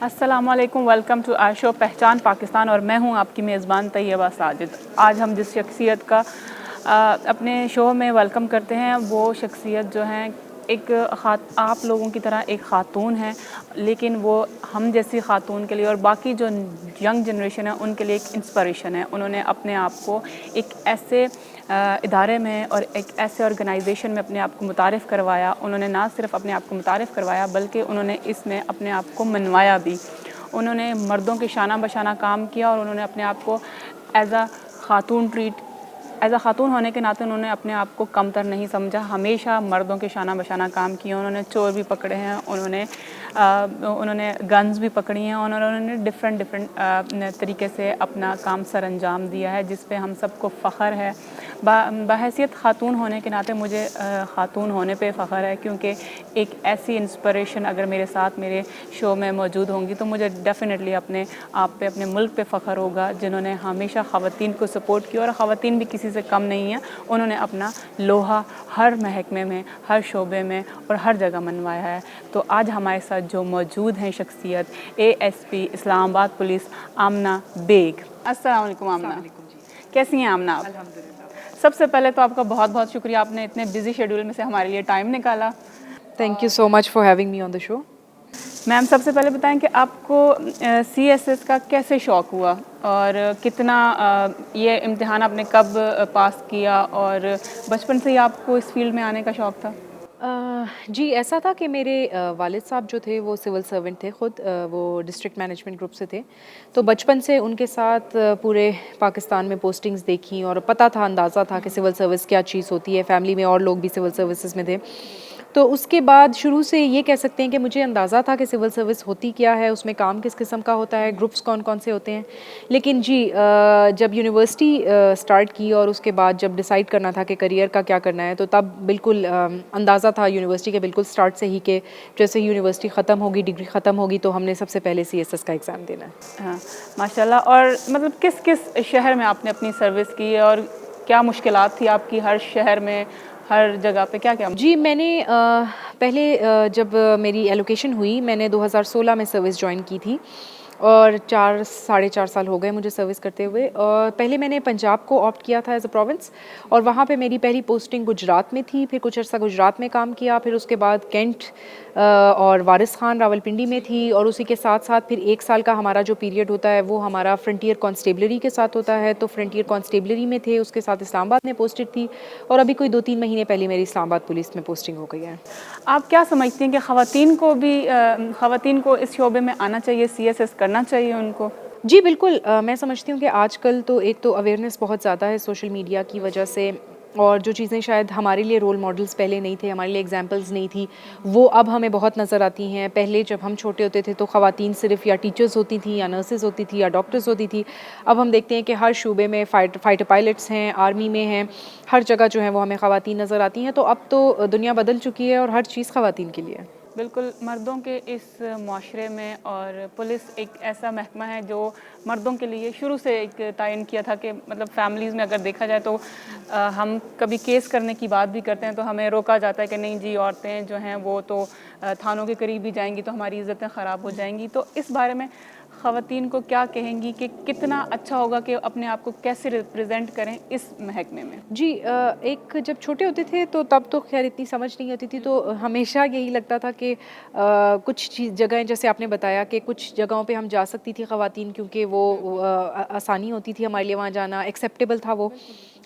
अस्सलामुअलैकुम, welcome to our show पहचान पाकिस्तान और मैं हूं आपकी मेज़बान तैयबा साजिद। आज हम जिस शख्सियत का अपने शो में वेलकम करते हैं वो शख्सियत जो हैं एक आप लोगों की तरह एक ख़ातून है, लेकिन वो हम जैसी ख़ातून के लिए और बाकी जो यंग जनरेशन है उनके लिए एक इंस्पिरेशन है। उन्होंने अपने आप को एक ऐसे इदारे में और एक ऐसे ऑर्गेनाइजेशन में अपने आप को मुतारिफ़ करवाया। उन्होंने ना सिर्फ अपने आप को मुतारिफ़ करवाया बल्कि उन्होंने इसमें अपने आप को मनवाया भी। उन्होंने मर्दों के शाना बशाना काम किया और उन्होंने अपने आप को एज़ अ ख़ातून होने के नाते उन्होंने अपने आप को कमतर नहीं समझा। हमेशा मर्दों के शाना बशाना काम किया। उन्होंने चोर भी पकड़े हैं, उन्होंने गन्स भी पकड़ी हैं और उन्होंने डिफरेंट तरीके से अपना काम सर अंजाम दिया है, जिस पे हम सबको फ़ख्र है। बहैसियत ख़ातून होने के नाते मुझे ख़ातून होने पे फ़ख्र है, क्योंकि एक ऐसी इंस्पिरेशन अगर मेरे साथ मेरे शो में मौजूद होंगी तो मुझे डेफ़िनेटली अपने आप पे, अपने मुल्क पे फ़ख्र होगा, जिन्होंने हमेशा ख़वातीन को सपोर्ट किया और ख़वातीन भी किसी से कम नहीं है। उन्होंने अपना लोहा हर महकमे में, हर शोबे में और हर जगह मनवाया है। तो आज हमारे साथ जो मौजूद हैं शख्सियत ASP इस्लामाबाद पुलिस आमना बेग। अस्सलाम वालेकुम आमना, कैसी हैं आमना आप? अल्हम्दुलिल्लाह। सबसे पहले तो आपका बहुत बहुत शुक्रिया, आपने इतने बिजी शेड्यूल में से हमारे लिए टाइम निकाला। Thank you so much for having me on the show. Ma'am, सबसे पहले बताएं कि आपको CSS का कैसे शौक़ हुआ और कितना ये इम्तिहान आपने कब पास किया और बचपन से ही आपको इस फील्ड में आने का शौक़ था? जी, ऐसा था कि मेरे वालिद साहब जो थे वो सिविल सर्वेंट थे ख़ुद, वो डिस्ट्रिक्ट मैनेजमेंट ग्रुप से थे। तो बचपन से उनके साथ पूरे पाकिस्तान में पोस्टिंग्स देखी और पता था, अंदाज़ा था कि सिविल सर्विस क्या चीज़ होती है। फैमिली में और लोग भी सिविल सर्विसेज में थे। तो उसके बाद शुरू से ये कह सकते हैं कि मुझे अंदाज़ा था कि सिविल सर्विस होती क्या है, उसमें काम किस किस्म का होता है, ग्रुप्स कौन कौन से होते हैं। लेकिन जी, जब यूनिवर्सिटी स्टार्ट की और उसके बाद जब डिसाइड करना था कि करियर का क्या करना है, तो तब बिल्कुल अंदाज़ा था यूनिवर्सिटी के बिल्कुल स्टार्ट से ही कि जैसे ही यूनिवर्सिटी ख़त्म होगी, डिग्री ख़त्म होगी, तो हमने सबसे पहले CSS का एग्ज़ाम देना है। हाँ, माशाल्लाह। और मतलब किस किस शहर में आपने अपनी सर्विस की और क्या मुश्किलात थी आपकी हर शहर में, हर जगह पे क्या क्या? जी, मैंने पहले जब मेरी एलोकेशन हुई, मैंने 2016 में सर्विस जॉइन की थी और 4 साढ़े 4 साल हो गए मुझे सर्विस करते हुए। और पहले मैंने पंजाब को ऑप्ट किया था एज़ अ प्रोविंस और वहाँ पे मेरी पहली पोस्टिंग गुजरात में थी। फिर कुछ अर्सा गुजरात में काम किया, फिर उसके बाद कैंट और वारिस खान रावलपिंडी में थी। और उसी के साथ साथ फिर 1 साल का हमारा जो पीरियड होता है वो हमारा फ्रंटियर कांस्टेबलरी के साथ होता है, तो फ्रंटियर कांस्टेबलरी में थे। उसके साथ इस्लामाबाद में पोस्टेड थी और अभी कोई 2-3 महीने पहले मेरी इस्लामाबाद पुलिस में पोस्टिंग हो गई है। आप क्या समझती हैं कि ख़वातीन को इस शोबे में आना चाहिए, CSS करना चाहिए उनको? जी, बिल्कुल। मैं समझती हूँ कि आजकल तो एक तो अवेयरनेस बहुत ज़्यादा है सोशल मीडिया की वजह से, और जो चीज़ें शायद हमारे लिए रोल मॉडल्स पहले नहीं थे, हमारे लिए एग्जांपल्स नहीं थी, वो अब हमें बहुत नज़र आती हैं। पहले जब हम छोटे होते थे तो ख़वातीन सिर्फ़ या टीचर्स होती थी या नर्सेज़ होती थी या डॉक्टर्स होती थी। अब हम देखते हैं कि हर शूबे में फाइटर पायलट्स हैं, आर्मी में हैं, हर जगह जो है वो हमें ख़वातीन नज़र आती हैं। तो अब तो दुनिया बदल चुकी है और हर चीज़ ख़वातीन के लिए है। बिल्कुल, मर्दों के इस माशरे में और पुलिस एक ऐसा महकमा है जो मर्दों के लिए शुरू से एक तयन किया था कि मतलब फैमिलीज़ में अगर देखा जाए तो हम कभी केस करने की बात भी करते हैं तो हमें रोका जाता है कि नहीं जी, औरतें जो हैं वो तो थानों के करीब भी जाएंगी तो हमारी इज़्ज़तें ख़राब हो जाएंगी। तो इस बारे में ख़वातीन को क्या कहेंगी कि कितना अच्छा होगा कि अपने आप को कैसे रिप्रेजेंट करें इस महकमे में? जी, एक जब छोटे होते थे तो तब तो खैर इतनी समझ नहीं होती थी, तो हमेशा यही लगता था कि कुछ चीज़ जगहें जैसे आपने बताया कि कुछ जगहों पे हम जा सकती थी ख़वातीन, क्योंकि वो आसानी होती थी हमारे लिए वहाँ जाना, एक्सेप्टेबल था वो।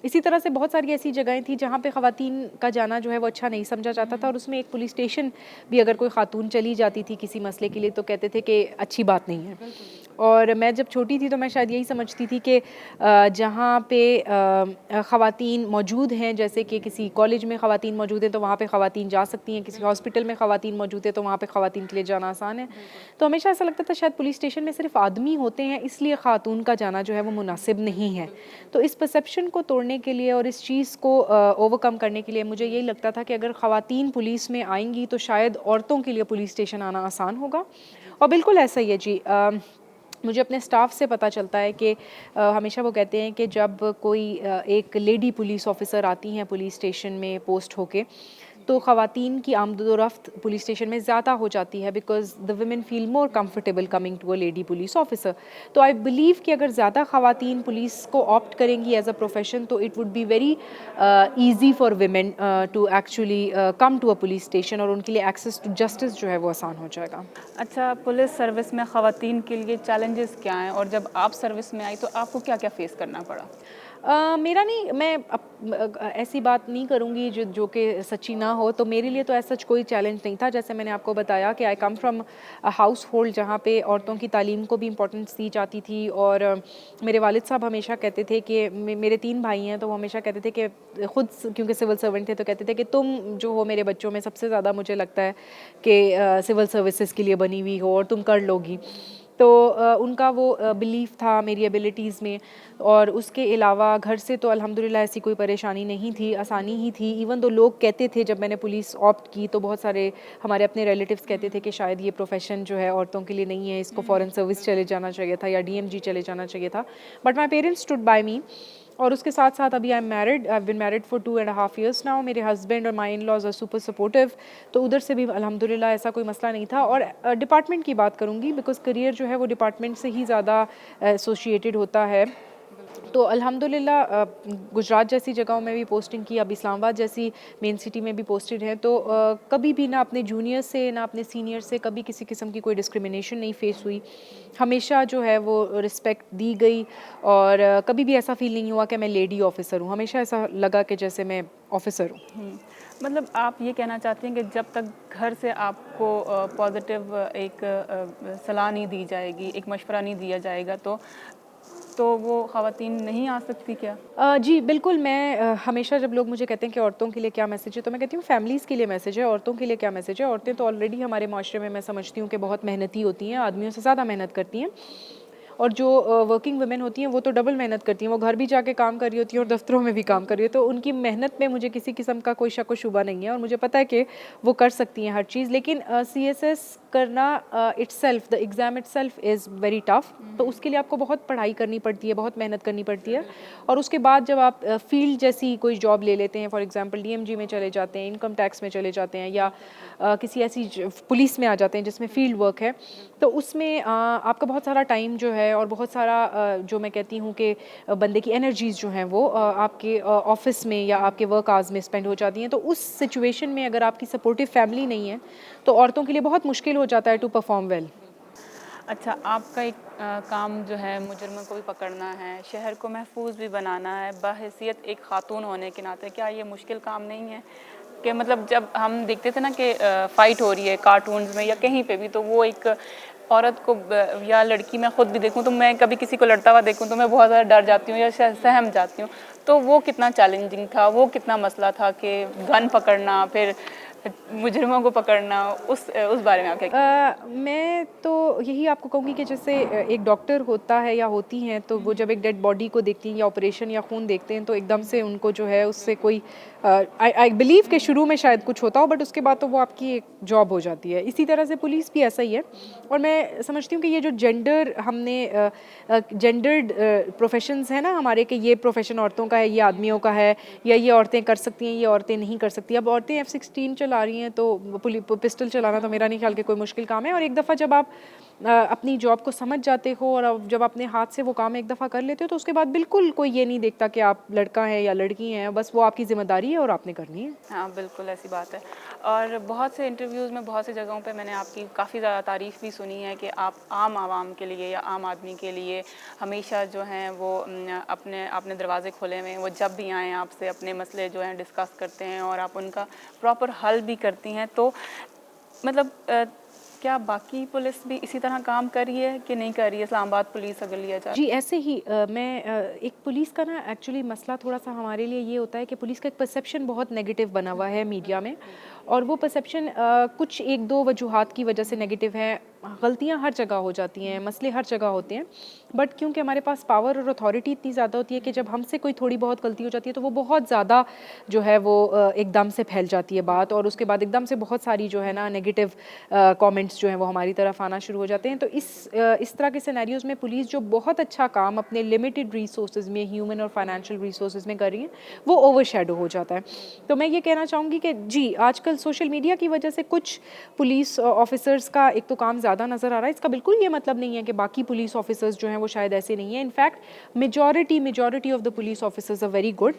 इसी तरह से बहुत सारी ऐसी जगहें थी जहाँ पे ख़वातीन का जाना जो है वो अच्छा नहीं समझा जाता था, और उसमें एक पुलिस स्टेशन भी अगर कोई ख़ातून चली जाती थी किसी मसले के लिए तो कहते थे कि अच्छी बात नहीं है। और मैं जब छोटी थी तो मैं शायद यही समझती थी कि जहाँ पे ख़वातीन मौजूद हैं, जैसे कि किसी कॉलेज में ख़वातीन मौजूद हैं तो वहाँ पे ख़वातीन जा सकती हैं, किसी हॉस्पिटल में ख़वातीन मौजूद है तो वहाँ पे ख़वातीन के लिए जाना आसान है। तो हमेशा ऐसा लगता था शायद पुलिस स्टेशन में सिर्फ आदमी होते हैं, इसलिए ख़ातून का जाना जो है वो मुनासिब नहीं है। तो इस परसेप्शन को तोड़ने के लिए और इस चीज़ को ओवरकम करने के लिए मुझे यही लगता था कि अगर ख़वातीन पुलिस में आएंगी तो शायद औरतों के लिए पुलिस स्टेशन आना आसान होगा। और बिल्कुल ऐसा ही है जी। मुझे अपने स्टाफ से पता चलता है कि हमेशा वो कहते हैं कि जब कोई एक लेडी पुलिस ऑफिसर आती हैं पुलिस स्टेशन में पोस्ट होके, तो ख़वातीन की आमदोरफ़्त पुलिस स्टेशन में ज़्यादा हो जाती है because the women feel more comfortable coming to a lady police officer. तो आई बिलीव कि अगर ज़्यादा ख़वातीन पुलिस को ऑप्ट करेंगी एज़ अ प्रोफेशन तो it would be very easy for women to actually come to a police station और उनके लिए एक्सेस टू जस्टिस जो है वो आसान हो जाएगा। अच्छा, पुलिस सर्विस में ख़वातीन के लिए चैलेंजेस क्या हैं, और जब आप सर्विस में आई तो आपको क्या क्या फेस करना पड़ा? मेरा नहीं, मैं ऐसी बात नहीं करूँगी जो जो कि सच्ची ना हो, तो मेरे लिए तो ऐसा सच कोई चैलेंज नहीं था। जैसे मैंने आपको बताया कि I come from a household जहाँ पे औरतों की तालीम को भी इम्पोर्टेंस दी जाती थी, और मेरे वालिद साहब हमेशा कहते थे कि मेरे 3 भाई हैं, तो वो हमेशा कहते थे कि खुद क्योंकि सिविल सर्वेंट थे तो कहते थे कि तुम जो हो मेरे बच्चों में सबसे ज़्यादा मुझे लगता है कि सिविल सर्विसेज के लिए बनी हुई हो और तुम कर लोगी। तो उनका वो बिलीफ था मेरी एबिलिटीज़ में, और उसके अलावा घर से तो अल्हम्दुलिल्लाह ऐसी कोई परेशानी नहीं थी, आसानी ही थी। इवन दो लोग कहते थे जब मैंने पुलिस ऑप्ट की तो बहुत सारे हमारे अपने रिलेटिव्स कहते थे कि शायद ये प्रोफेशन जो है औरतों के लिए नहीं है, इसको फॉरेन सर्विस चले जाना चाहिए था या डीएमजी चले जाना चाहिए था। But my parents stood by me, और उसके साथ साथ अभी I am married, I have been married for 2.5 years now. मेरे हस्बैंड और my in laws are super supportive, तो उधर से भी अल्हम्दुलिल्लाह ऐसा कोई मसला नहीं था। और डिपार्टमेंट की बात करूँगी बिकॉज़ करियर जो है वो डिपार्टमेंट से ही ज़्यादा एसोसिएटेड होता है। तो अल्हम्दुलिल्लाह गुजरात जैसी जगहों में भी पोस्टिंग की, अब इस्लामाबाद जैसी मेन सिटी में भी पोस्टेड हैं, तो कभी भी ना अपने जूनियर से ना अपने सीनियर से कभी किसी किस्म की कोई डिस्क्रिमिनेशन नहीं फेस हुई। हमेशा जो है वो रिस्पेक्ट दी गई, और कभी भी ऐसा फील नहीं हुआ कि मैं लेडी ऑफिसर हूँ, हमेशा ऐसा लगा कि जैसे मैं ऑफिसर हूँ। मतलब आप ये कहना चाहती हैं कि जब तक घर से आपको पॉजिटिव एक सलाह नहीं दी जाएगी, एक मशवरा नहीं दिया जाएगा, तो वो ख़वातीन नहीं आ सकती क्या? जी बिल्कुल, मैं हमेशा जब लोग मुझे कहते हैं कि औरतों के लिए क्या मैसेज है, तो मैं कहती हूँ फैमिलीज़ के लिए मैसेज है, औरतों के लिए क्या मैसेज है। औरतें तो ऑलरेडी हमारे माशरे में मैं समझती हूँ कि बहुत मेहनती होती हैं, आदमियों से ज़्यादा मेहनत करती हैं, और जो वर्किंग वुमेन होती हैं वो तो डबल मेहनत करती हैं, वो घर भी जाके काम कर रही होती हैं और दफ्तरों में भी काम कर रही है, तो उनकी मेहनत में मुझे किसी किस्म का कोई शक व शुबा नहीं है, और मुझे पता है कि वो कर सकती हैं हर चीज़। लेकिन CSS करना itself, the exam itself is very tough, तो उसके लिए आपको बहुत पढ़ाई करनी पड़ती है, बहुत मेहनत करनी पड़ती है। और उसके बाद जब आप फील्ड जैसी कोई जॉब ले लेते हैं, फॉर एग्जांपल DMG में चले जाते हैं, इनकम टैक्स में चले जाते हैं, या किसी ऐसी पुलिस में आ जाते हैं जिसमें फील्ड वर्क है, तो उसमें आपका बहुत सारा टाइम जो है और बहुत सारा जो मैं कहती हूँ कि बंदे की एनर्जीज़ जो हैं वो आपके ऑफिस में या आपके वर्क आवर्स में स्पेंड हो जाती हैं। तो उस सिचुएशन में अगर आपकी सपोर्टिव फैमिली नहीं है तो औरतों के लिए बहुत मुश्किल हो जाता है टू परफॉर्म वेल। अच्छा, आपका एक काम जो है मुजरिमों को भी पकड़ना है, शहर को महफूज भी बनाना है, बाहैसियत एक खातून होने के नाते क्या ये मुश्किल काम नहीं है? कि मतलब जब हम देखते थे ना कि फ़ाइट हो रही है कार्टून्स में या कहीं पे भी, तो वो एक औरत को या लड़की, मैं खुद भी देखूं तो मैं कभी किसी को लड़ता हुआ देखूं तो मैं बहुत ज़्यादा डर जाती हूँ या सहम जाती हूँ। तो वो कितना चैलेंजिंग था, वो कितना मसला था कि गन पकड़ना, फिर मुजरिमों को पकड़ना, उस बारे में आप क्या? मैं तो यही आपको कहूँगी कि जैसे एक डॉक्टर होता है या होती हैं, तो वो जब एक डेड बॉडी को देखती हैं या ऑपरेशन या खून देखते हैं तो एकदम से उनको जो है उससे कोई आई बिलीव कि शुरू में शायद कुछ होता हो, बट उसके बाद तो वो आपकी एक जॉब हो जाती है। इसी तरह से पुलिस भी ऐसा ही है, और मैं समझती हूँ कि ये जो जेंडर हमने जेंडर्ड प्रोफेशंस हैं ना हमारे, कि ये प्रोफेशन औरतों का है, ये आदमियों का है, या ये औरतें कर सकती हैं, ये औरतें नहीं कर सकती। अब औरतें F-16 चला रही हैं तो पिस्टल चलाना तो मेरा नहीं ख्याल कि कोई मुश्किल काम है, और एक दफ़ा जब आप अपनी जॉब को समझ जाते हो और अब जब अपने हाथ से वो काम एक दफ़ा कर लेते हो तो उसके बाद बिल्कुल कोई ये नहीं देखता कि आप लड़का हैं या लड़की हैं, बस वो आपकी ज़िम्मेदारी है और आपने करनी है। हाँ, बिल्कुल ऐसी बात है। और बहुत से इंटरव्यूज़ में, बहुत सी जगहों पे मैंने आपकी काफ़ी ज़्यादा तारीफ़ भी सुनी है कि आप आम आवाम के लिए या आम आदमी के लिए हमेशा जो हैं वो अपने दरवाज़े खोले हुए हैं, वो जब भी आएँ आपसे अपने मसले जो हैं डिस्कस करते हैं और आप उनका प्रॉपर हल भी करती हैं। तो मतलब क्या बाकी पुलिस भी इसी तरह काम कर रही है कि नहीं कर रही है? इस्लामाबाद पुलिस अगर लिया जाए। जी, ऐसे ही एक पुलिस का ना एक्चुअली मसला थोड़ा-सा हमारे लिए ये होता है कि पुलिस का एक परसेप्शन बहुत नेगेटिव बना हुआ है मीडिया में, और वो परसेप्शन कुछ 1-2 वजूहात की वजह से नेगेटिव है। गलतियाँ हर जगह हो जाती हैं, मसले हर जगह होते हैं, बट क्योंकि हमारे पास पावर और अथॉरिटी इतनी ज़्यादा होती है कि जब हमसे कोई थोड़ी बहुत गलती हो जाती है तो वो बहुत ज़्यादा जो है वो एकदम से फैल जाती है बात, और उसके बाद एकदम से बहुत सारी जो है ना नेगेटिव कमेंट्स जो हैं वो हमारी तरफ आना शुरू हो जाते हैं। तो इस तरह के सिनेरियोज़ में पुलिस जो बहुत अच्छा काम अपने लिमिटेड रिसोर्सेज में, ह्यूमन और फाइनेंशियल रिसोर्सेज में कर रही है, वो ओवरशैडो हो जाता है। तो मैं ये कहना चाहूँगी कि जी, आजकल सोशल मीडिया की वजह से कुछ पुलिस ऑफिसर्स का एक तो काम ज़्यादा नज़र आ रहा है। इसका बिल्कुल ये मतलब नहीं है कि बाकी पुलिस ऑफिसर्स जो हैं वो शायद ऐसे नहीं हैं। In fact majority of the police officers are very good.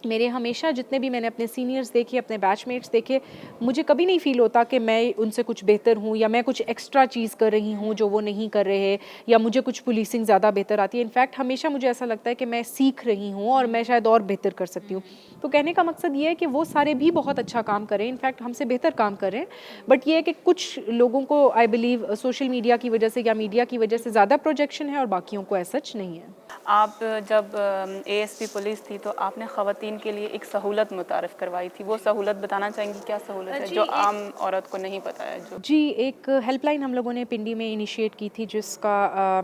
मेरे हमेशा जितने भी मैंने अपने सीनियर्स देखे, अपने बैचमेट्स देखे, मुझे कभी नहीं फ़ील होता कि मैं उनसे कुछ बेहतर हूँ या मैं कुछ एक्स्ट्रा चीज़ कर रही हूँ जो वो नहीं कर रहे, या मुझे कुछ पुलिसिंग ज़्यादा बेहतर आती है। इनफैक्ट हमेशा मुझे ऐसा लगता है कि मैं सीख रही हूँ और मैं शायद और बेहतर कर सकती हूँ। तो कहने का मकसद ये है कि वो सारे भी बहुत अच्छा काम करें, इनफैक्ट हमसे बेहतर काम करें, बट ये है कि कुछ लोगों को आई बिलीव सोशल मीडिया की वजह से या मीडिया की वजह से ज़्यादा प्रोजेक्शन है और बाकियों को ऐसा सच नहीं है। आप जब एएसपी पुलिस थी तो आपने ख़वातीन के लिए एक सहूलत मुतारिफ़ करवाई थी, वो सहूलत बताना चाहेंगी क्या सहूलत है जो आम औरत को नहीं पता है? जो जी, एक हेल्पलाइन हम लोगों ने पिंडी में इनिशिएट की थी, जिसका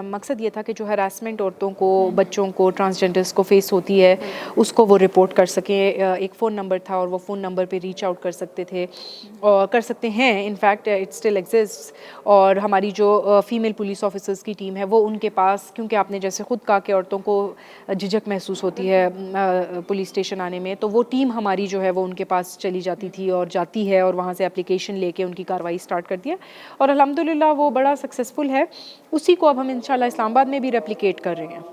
मकसद ये था कि जो हरासमेंट औरतों को, बच्चों को, ट्रांसजेंडर्स को फेस होती है, उसको वो रिपोर्ट कर सकें। एक फ़ोन नंबर था और वो फ़ोन नंबर पे रीच आउट कर सकते थे और कर सकते हैं, इनफैक्ट इट स्टिल एग्जिस्ट्स। और हमारी जो फीमेल पुलिस ऑफिसर्स की टीम है वो उनके पास, क्योंकि आपने जैसे खुद कहा कि औरतों को झिझक महसूस होती है पुलिस स्टेशन आने में, तो वो टीम हमारी जो है वो उनके पास चली जाती थी और जाती है और वहाँ से एप्लीकेशन लेके उनकी कार्रवाई स्टार्ट करती है, और अल्हम्दुलिल्लाह वो बड़ा सक्सेसफुल है। उसी को अब हम इंशाल्लाह इस्लामाबाद में भी रेप्लिकेट कर रहे हैं।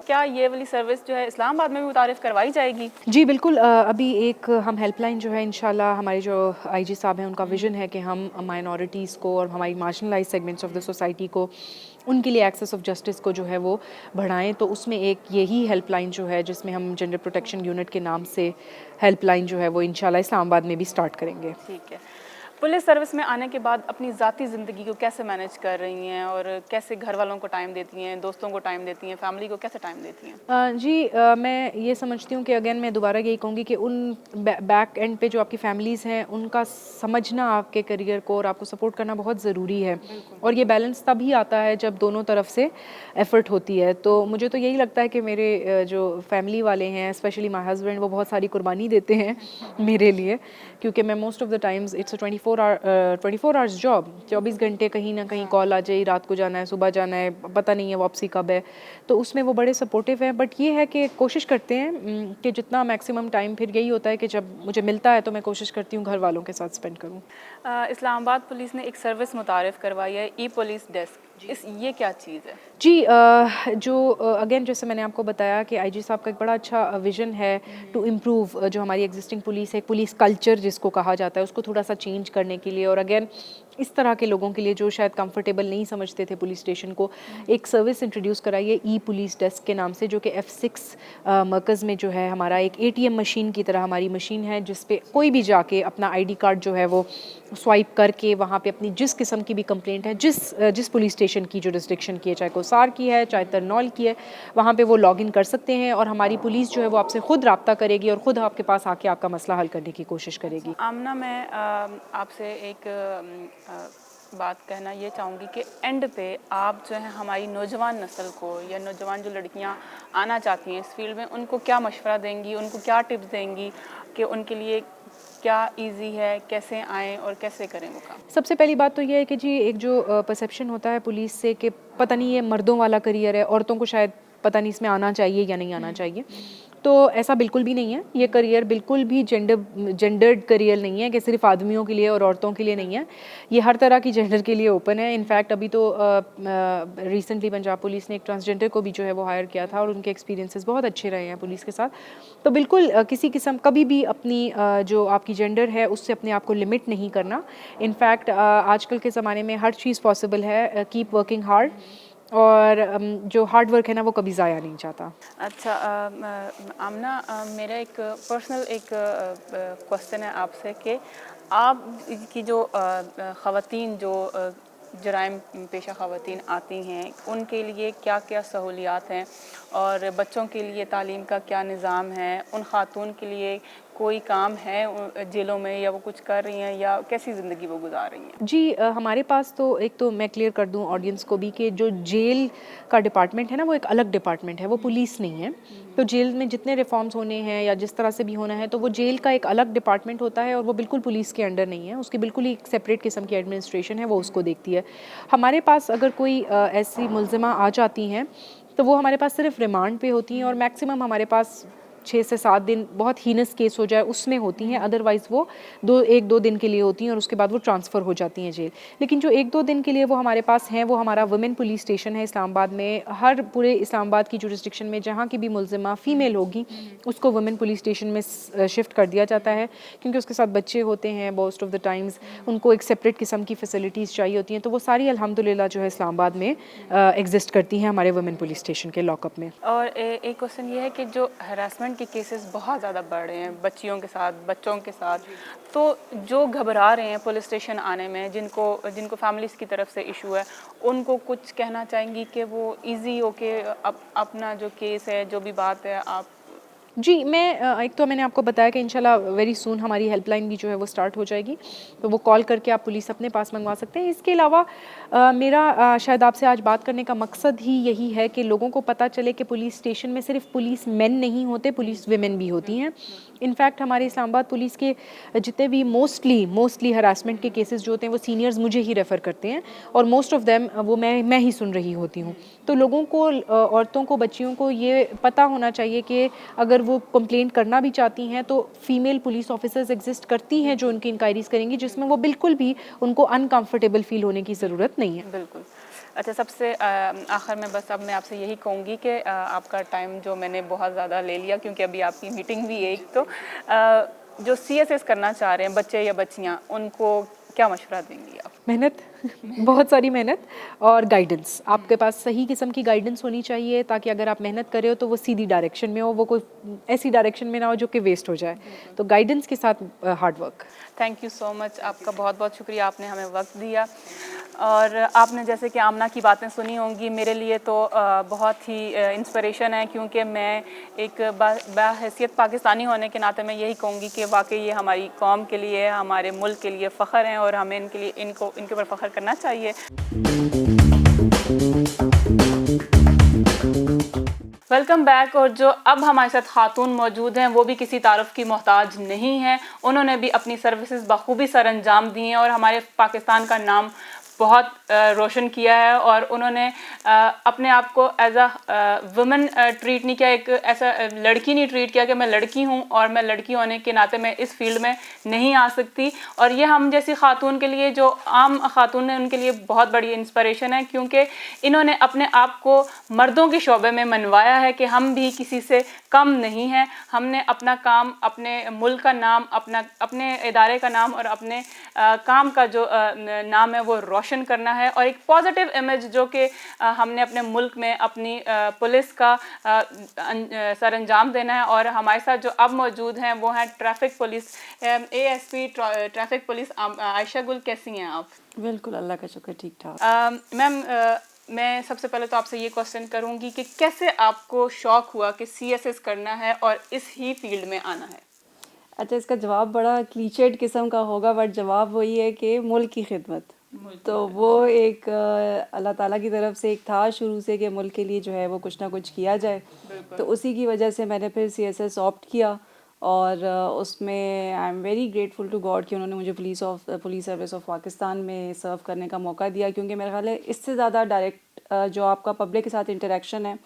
क्या ये वाली सर्विस जो है इस्लामाबाद में भी मुतारिफ़ करवाई जाएगी? जी बिल्कुल, अभी एक हम हेल्पलाइन जो है इंशाल्लाह, हमारे जो आईजी साहब हैं उनका विज़न है कि हम माइनॉरिटीज़ को और हमारी marginalised segments of the society को, उनके लिए एक्सेस ऑफ जस्टिस को जो है वो बढ़ाएं। तो उसमें एक यही हेल्पलाइन जो है, जिसमें हम जेंडर प्रोटेक्शन यूनिट के नाम से हेल्पलाइन जो है वो इंशाल्लाह इस्लामाबाद में भी स्टार्ट करेंगे। ठीक है। पुलिस सर्विस में आने के बाद अपनी ज़ाती ज़िंदगी को कैसे मैनेज कर रही हैं और कैसे घर वालों को टाइम देती हैं, दोस्तों को टाइम देती हैं, फैमिली को कैसे टाइम देती हैं? जी, मैं ये समझती हूँ कि अगेन मैं दोबारा यही कहूँगी कि उन बैक एंड पे जो आपकी फैमिलीज़ हैं उनका समझना आपके करियर को और आपको सपोर्ट करना बहुत ज़रूरी है, और ये बैलेंस तभी आता है जब दोनों तरफ से एफ़र्ट होती है। तो मुझे तो यही लगता है कि मेरे जो फैमिली वाले हैं, स्पेशली माय हस्बैंड, वो बहुत सारी कुर्बानी देते हैं मेरे लिए, क्योंकि मैं most of the times it's a 24 hours job, 24 घंटे कहीं ना कहीं कॉल आ जाए, रात को जाना है, सुबह जाना है, पता नहीं है वापसी कब है। तो उसमें वो बड़े सपोर्टिव हैं, बट ये है कि कोशिश करते हैं कि जितना मैक्सिमम टाइम, फिर यही होता है कि जब मुझे मिलता है तो मैं कोशिश करती हूँ घर वालों के साथ स्पेंड करूँ। इस्लामाबाद पुलिस ने एक सर्विस मुतारिफ़ करवाई है, ई पुलिस डेस्क। ये क्या चीज़ है? जी, जो अगेन जैसे मैंने आपको बताया कि आईजी साहब का एक बड़ा अच्छा विज़न है टू इम्प्रूव जो हमारी एग्जिस्टिंग पुलिस है, पुलिस कल्चर जिसको कहा जाता है, उसको थोड़ा सा चेंज करने के लिए, और अगेन इस तरह के लोगों के लिए जो शायद कंफर्टेबल नहीं समझते थे पुलिस स्टेशन को, एक सर्विस इंट्रोड्यूस कराई है ई पुलिस डेस्क के नाम से, जो कि F6 मरकज़ में जो है हमारा एक ATM मशीन की तरह हमारी मशीन है, जिस पे कोई भी जाके अपना ID कार्ड जो है वो स्वाइप करके वहाँ पे अपनी जिस किस्म की भी कंप्लेंट है, जिस पुलिस स्टेशन की जुरिस्डिक्शन की है, चाहे कोसार की है, चाहे तरनौल की है, वहाँ पे वो लॉगिन कर सकते हैं, और हमारी पुलिस जो है वो आपसे खुद रब्ता करेगी और ख़ुद आपके पास आके आपका मसला हल करने की कोशिश करेगी। आमना, मैं आपसे एक बात कहना ये चाहूँगी कि एंड पे आप जो है हमारी नौजवान नस्ल को या नौजवान जो लड़कियाँ आना चाहती हैं इस फील्ड में, उनको क्या मशवरा देंगी, उनको क्या टिप्स देंगी कि उनके लिए क्या इजी है, कैसे आएँ और कैसे करें वो काम? सबसे पहली बात तो ये है कि जी, एक जो परसेप्शन होता है पुलिस से कि पता नहीं ये मर्दों वाला करियर है, औरतों को शायद पता नहीं इसमें आना चाहिए या नहीं आना चाहिए, तो ऐसा बिल्कुल भी नहीं है। ये करियर बिल्कुल भी जेंडर्ड करियर नहीं है कि सिर्फ आदमियों के लिए और औरतों के लिए नहीं है, ये हर तरह की जेंडर के लिए ओपन है। इनफैक्ट अभी तो रिसेंटली पंजाब पुलिस ने एक ट्रांसजेंडर को भी जो है वो हायर किया था, और उनके एक्सपीरियंसेस बहुत अच्छे रहे हैं पुलिस के साथ। तो बिल्कुल किसी किस्म कभी भी अपनी जो आपकी जेंडर है उससे अपने आप को लिमिट नहीं करना। इनफैक्ट आजकल के ज़माने में हर चीज़ पॉसिबल है, कीप वर्किंग हार्ड, और जो हार्ड वर्क है ना वो कभी ज़ाया नहीं जाता। अच्छा, आमना, मेरा एक पर्सनल एक क्वेश्चन है आपसे कि आप की जो ख़वातीन जो जराइम पेशा ख़वातीन आती हैं उनके लिए क्या क्या सहूलियात हैं और बच्चों के लिए तालीम का क्या निज़ाम है, उन ख़ातून के लिए कोई काम है जेलों में, या वो कुछ कर रही हैं, या कैसी ज़िंदगी वो गुजार रही हैं? जी हमारे पास तो एक तो मैं क्लियर कर दूं ऑडियंस को भी कि जो जेल का डिपार्टमेंट है ना वो एक अलग डिपार्टमेंट है, वो पुलिस नहीं है। तो जेल में जितने रिफॉर्म्स होने हैं या जिस तरह से भी होना है तो वो जेल का एक अलग डिपार्टमेंट होता है और वो बिल्कुल पुलिस के अंडर नहीं है, उसकी बिल्कुल ही एक सेपरेट किस्म की एडमिनिस्ट्रेशन है, वो उसको देखती है। हमारे पास अगर कोई ऐसी मुलजिमा आ जाती हैं तो वो हमारे पास सिर्फ रिमांड पे होती हैं और मैक्सिमम हमारे पास 6 से 7 दिन बहुत हीनस केस हो जाए उसमें होती हैं, अदरवाइज़ वो 1-2 दिन के लिए होती हैं और उसके बाद वो ट्रांसफ़र हो जाती हैं जेल। लेकिन जो 1-2 दिन के लिए वो हमारे पास हैं, वो हमारा वुमेन पुलिस स्टेशन है इस्लामाबाद में। हर पूरे इस्लामाबाद की जुरिस्डिक्शन में जहाँ की भी मुलजिमा फ़ीमेल होगी उसको वुमेन पुलिस स्टेशन में शिफ्ट कर दिया जाता है, क्योंकि उसके साथ बच्चे होते हैं मोस्ट ऑफ द टाइम्स, उनको एक सेपरेट किस्म की फैसिलिटीज़ चाहिए होती हैं। तो वो सारी अल्हम्दुलिल्लाह जो है इस्लामाबाद में एग्जिस्ट करती हैं हमारे वुमेन पुलिस स्टेशन के लॉकअप में। और एक क्वेश्चन ये है कि जो हरासमेंट के केसेस बहुत ज़्यादा बढ़ रहे हैं बच्चियों के साथ, बच्चों के साथ, तो जो घबरा रहे हैं पुलिस स्टेशन आने में, जिनको जिनको फैमिलीज़ की तरफ से इशू है, उनको कुछ कहना चाहेंगी कि वो इजी होके अपना जो केस है, जो भी बात है, आप? जी, मैं एक तो मैंने आपको बताया कि इंशाल्लाह वेरी सून हमारी हेल्पलाइन भी जो है वो स्टार्ट हो जाएगी, तो वो कॉल करके आप पुलिस अपने पास मंगवा सकते हैं। इसके अलावा मेरा शायद आपसे आज बात करने का मकसद ही यही है कि लोगों को पता चले कि पुलिस स्टेशन में सिर्फ पुलिस मेन नहीं होते, पुलिस विमेन भी होती हैं। इनफैक्ट हमारे इस्लामाबाद पुलिस के जितने भी मोस्टली हरासमेंट के केसेस जो होते हैं वो सीनियर्स मुझे ही रेफ़र करते हैं और मोस्ट ऑफ़ देम वो मैं ही सुन रही होती हूँ। तो लोगों को औरतों को, बच्चियों को ये पता होना चाहिए कि अगर वो कंप्लेंट करना भी चाहती हैं तो फीमेल पुलिस ऑफिसर्स एग्जिस्ट करती हैं जो उनकी इंक्वायरीज करेंगी, जिसमें वो बिल्कुल भी उनको अनकंफर्टेबल फील होने की ज़रूरत नहीं है। बिल्कुल। अच्छा, सबसे आखिर में बस अब मैं आपसे यही कहूँगी कि आपका टाइम जो मैंने बहुत ज़्यादा ले लिया, क्योंकि अभी आपकी मीटिंग भी है एक, तो जो सीएसएस करना चाह रहे हैं बच्चे या बच्चियाँ, उनको क्या मशवरा देंगी आप? मेहनत बहुत सारी मेहनत और गाइडेंस, आपके पास सही किस्म की गाइडेंस होनी चाहिए ताकि अगर आप मेहनत कर रहे हो तो वो सीधी डायरेक्शन में हो, वो कोई ऐसी डायरेक्शन में ना हो जो कि वेस्ट हो जाए। तो गाइडेंस के साथ hard work. Thank you so much, आपका बहुत बहुत शुक्रिया, आपने हमें वक्त दिया। और आपने जैसे कि आमना की बातें सुनी होंगी, मेरे लिए तो बहुत ही इंस्पिरेशन है, क्योंकि मैं एक बाहैसियत पाकिस्तानी होने के नाते मैं यही कहूँगी कि वाकई ये हमारी कौम के लिए, हमारे मुल्क के लिए फ़ख्र हैं और हमें इनके ऊपर फ़ख्र करना चाहिए। Welcome back. और जो अब हमारे साथ खातून मौजूद हैं वो भी किसी तारुफ की मोहताज नहीं है, उन्होंने भी अपनी सर्विसेज बखूबी सर अंजाम दी हैं और हमारे पाकिस्तान का नाम बहुत रोशन किया है। और उन्होंने अपने आप को एज अ वुमेन ट्रीट नहीं किया, एक ऐसा लड़की नहीं ट्रीट किया कि मैं लड़की हूँ और मैं लड़की होने के नाते मैं इस फील्ड में नहीं आ सकती। और ये हम जैसी खातून के लिए, जो आम खातून हैं, उनके लिए बहुत बड़ी इंस्पिरेशन है, क्योंकि इन्होंने अपने आप को मर्दों के शोबे में मनवाया है कि हम भी किसी से कम नहीं हैं। हमने अपना काम, अपने मुल्क का नाम, अपने इदारे का नाम और अपने काम का जो नाम है वो रोशन करना है, और एक पॉजिटिव इमेज जो कि हमने अपने मुल्क में अपनी पुलिस का सर अंजाम देना है। और हमारे साथ जो अब मौजूद हैं वो हैं traffic police ASP traffic police Ayesha गुल। कैसी हैं आप? बिल्कुल, अल्लाह का शुक्र, ठीक ठाक। मैम, मैं सबसे पहले तो आपसे ये क्वेश्चन करूँगी कि कैसे आपको शौक़ हुआ कि सीएसएस करना है और इस ही फील्ड में आना है? अच्छा, इसका जवाब बड़ा क्लीशेड किस्म का होगा, बट जवाब वही है कि मुल्क की खिदमत। तो वो एक अल्लाह ताला की तरफ से एक था शुरू से कि मुल्क के लिए जो है वो कुछ ना कुछ किया जाए। तो उसी की वजह से मैंने फिर सीएसएस ऑप्ट किया और उसमें I am very grateful to God कि उन्होंने मुझे पुलिस सर्विस ऑफ पाकिस्तान में सर्व करने का मौका दिया, क्योंकि मेरा ख्याल है इससे ज़्यादा डायरेक्ट जो आपका पब्लिक के साथ इंटरेक्शन है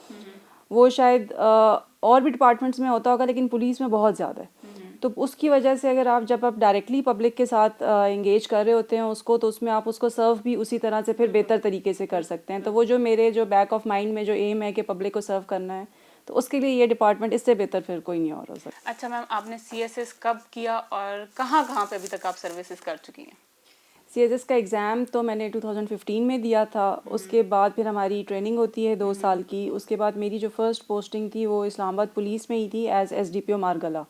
वो शायद और भी डिपार्टमेंट्स में होता होगा, लेकिन पुलिस में बहुत ज़्यादा है। तो उसकी वजह से अगर जब आप डायरेक्टली पब्लिक के साथ इंगेज कर रहे होते हैं उसको, तो उसमें आप उसको सर्व भी उसी तरह से फिर बेहतर तरीके से कर सकते हैं। तो वो जो मेरे जो बैक ऑफ माइंड में जो एम है कि पब्लिक को सर्व करना है, तो उसके लिए ये डिपार्टमेंट इससे बेहतर फिर कोई नहीं और हो सकता। अच्छा मैम, आपने सीएसएस कब किया और कहाँ कहाँ पे अभी तक आप सर्विसेज कर चुकी हैं? सीएसएस का एग्ज़ाम तो मैंने 2015 में दिया था। उसके बाद फिर हमारी ट्रेनिंग होती है 2 साल की। उसके बाद मेरी जो फ़र्स्ट पोस्टिंग थी वो इस्लामाबाद पुलिस में ही थी एज़ एसडीपीओ मारगला।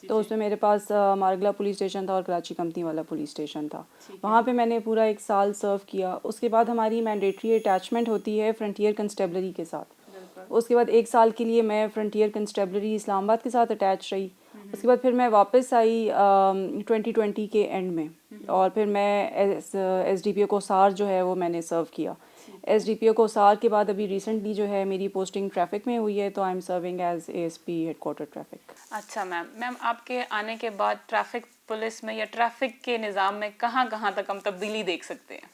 तो उसमें मेरे पास मारगला पुलिस स्टेशन था और कराची कंपनी वाला पुलिस स्टेशन था। वहाँ पे मैंने पूरा 1 साल सर्व किया। उसके बाद हमारी मैंडेटरी अटैचमेंट होती है फ्रंटियर कंस्टेबलरी के साथ। उसके बाद 1 साल के लिए मैं फ्रंटियर कंस्टेबलरी इस्लामाबाद के साथ अटैच रही उसके बाद फिर मैं वापस आई 2020 के एंड में, और फिर मैं SDPO कोसार जो है वो मैंने सर्व किया। SDPO कोसार के बाद अभी रिसेंटली जो है मेरी पोस्टिंग ट्रैफिक में हुई है, तो I am serving as ASP headquarter traffic. अच्छा मैम आपके आने के बाद ट्रैफिक पुलिस में या ट्रैफिक के निज़ाम में कहाँ कहाँ तक हम तब्दीली देख सकते हैं?